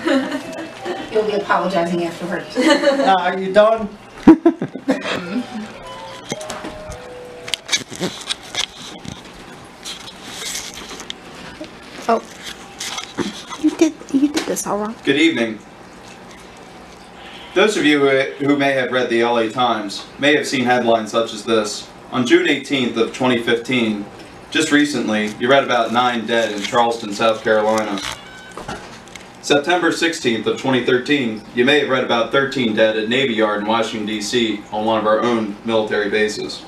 You'll be apologizing afterwards. Are you done? Oh, you did this all wrong. Good evening. Those of you who may have read the LA Times may have seen headlines such as this. On June 18th of 2015, just recently, you read about 9 dead in Charleston, South Carolina. September 16th of 2013, you may have read about 13 dead at Navy Yard in Washington, D.C. on one of our own military bases.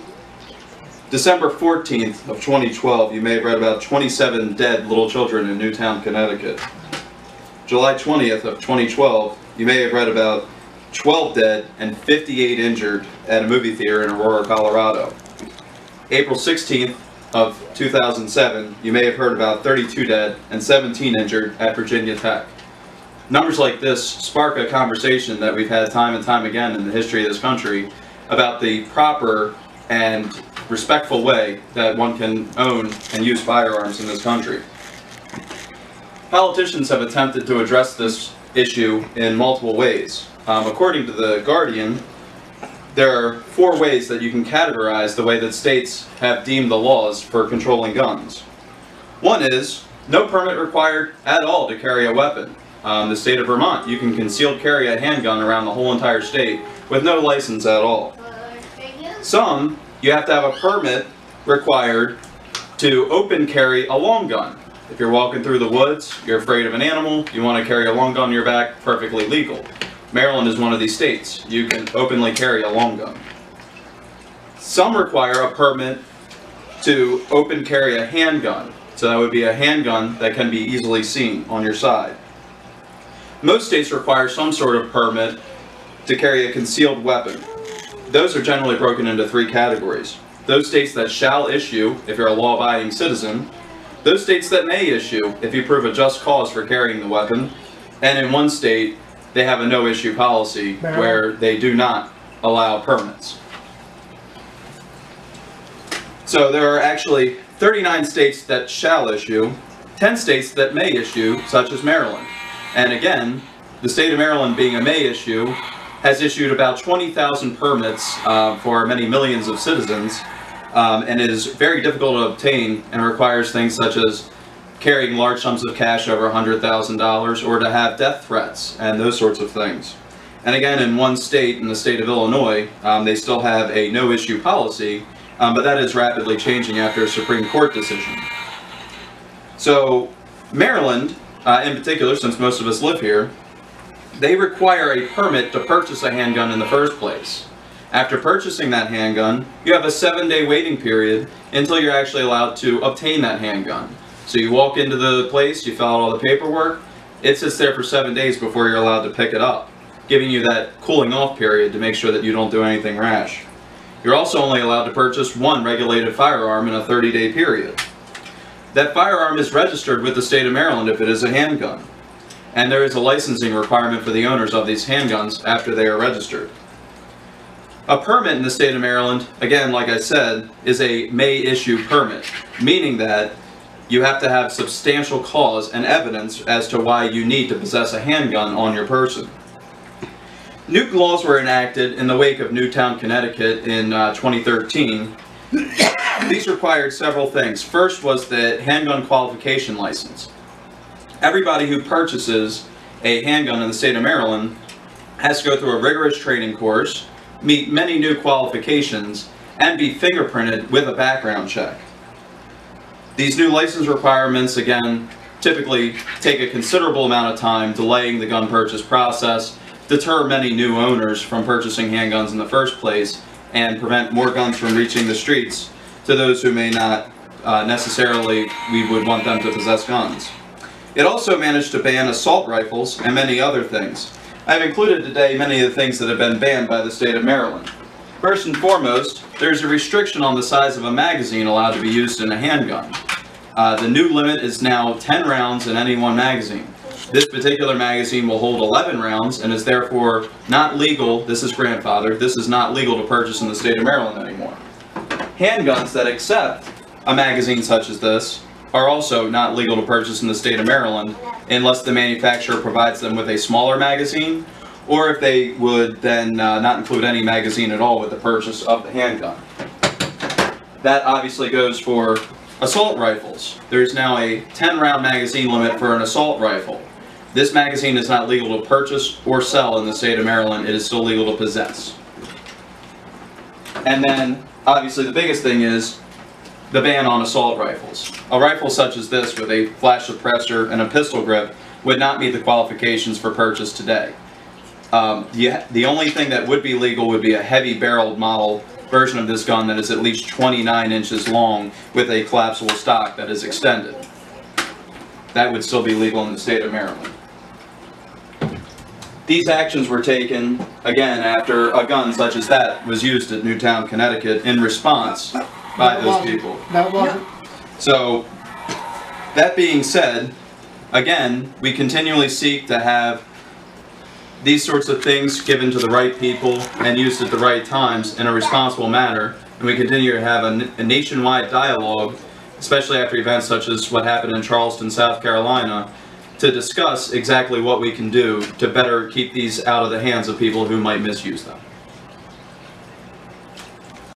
December 14th of 2012, you may have read about 27 dead little children in Newtown, Connecticut. July 20th of 2012, you may have read about 12 dead and 58 injured at a movie theater in Aurora, Colorado. April 16th of 2007, you may have heard about 32 dead and 17 injured at Virginia Tech. Numbers like this spark a conversation that we've had time and time again in the history of this country about the proper and respectful way that one can own and use firearms in this country. Politicians have attempted to address this issue in multiple ways. According to The Guardian, there are 4 ways that you can categorize the way that states have deemed the laws for controlling guns. One is no permit required at all to carry a weapon. The state of Vermont, you can concealed carry a handgun around the whole entire state with no license at all. Some, you have to have a permit required to open carry a long gun. If you're walking through the woods, you're afraid of an animal, you want to carry a long gun on your back, perfectly legal. Maryland is one of these states. You can openly carry a long gun. Some require a permit to open carry a handgun. So that would be a handgun that can be easily seen on your side. Most states require some sort of permit to carry a concealed weapon. Those are generally broken into 3 categories. Those states that shall issue, if you're a law-abiding citizen. Those states that may issue, if you prove a just cause for carrying the weapon. And in one state, they have a no-issue policy where they do not allow permits. So there are actually 39 states that shall issue, 10 states that may issue, such as Maryland. And again, the state of Maryland, being a may issue, has issued about 20,000 permits for many millions of citizens, and is very difficult to obtain and requires things such as carrying large sums of cash over $100,000 or to have death threats and those sorts of things. And again, in one state, in the state of Illinois, they still have a no-issue policy, but that is rapidly changing after a Supreme Court decision. So Maryland, in particular, since most of us live here, they require a permit to purchase a handgun in the first place. After purchasing that handgun, you have a 7-day waiting period until you're actually allowed to obtain that handgun. So you walk into the place, you fill out all the paperwork, it sits there for 7 days before you're allowed to pick it up, giving you that cooling off period to make sure that you don't do anything rash. You're also only allowed to purchase 1 regulated firearm in a 30-day period. That firearm is registered with the state of Maryland if it is a handgun. And there is a licensing requirement for the owners of these handguns after they are registered. A permit in the state of Maryland, again, like I said, is a may issue permit, meaning that you have to have substantial cause and evidence as to why you need to possess a handgun on your person. New laws were enacted in the wake of Newtown, Connecticut in 2013. These required several things. First was the handgun qualification license. Everybody who purchases a handgun in the state of Maryland has to go through a rigorous training course, meet many new qualifications, and be fingerprinted with a background check. These new license requirements, again, typically take a considerable amount of time, delaying the gun purchase process, deter many new owners from purchasing handguns in the first place, and prevent more guns from reaching the streets to those who may not necessarily we would want them to possess guns. It also managed to ban assault rifles and many other things. I've included today many of the things that have been banned by the state of Maryland. First and foremost, there's a restriction on the size of a magazine allowed to be used in a handgun. The new limit is now 10 rounds in any one magazine. This particular magazine will hold 11 rounds and is therefore not legal. This is grandfathered. This is not legal to purchase in the state of Maryland anymore. Handguns that accept a magazine such as this are also not legal to purchase in the state of Maryland unless the manufacturer provides them with a smaller magazine, or if they would then not include any magazine at all with the purchase of the handgun. That obviously goes for assault rifles. There's now a 10-round magazine limit for an assault rifle. This magazine is not legal to purchase or sell in the state of Maryland. It is still legal to possess. And then, obviously, the biggest thing is the ban on assault rifles. A rifle such as this with a flash suppressor and a pistol grip would not meet the qualifications for purchase today. The only thing that would be legal would be a heavy barreled model version of this gun that is at least 29 inches long with a collapsible stock that is extended. That would still be legal in the state of Maryland. These actions were taken, again, after a gun such as that was used at Newtown, Connecticut in response by those people. That wasn't. So, that being said, again, we continually seek to have these sorts of things given to the right people and used at the right times in a responsible manner, and we continue to have a nationwide dialogue, especially after events such as what happened in Charleston, South Carolina, to discuss exactly what we can do to better keep these out of the hands of people who might misuse them.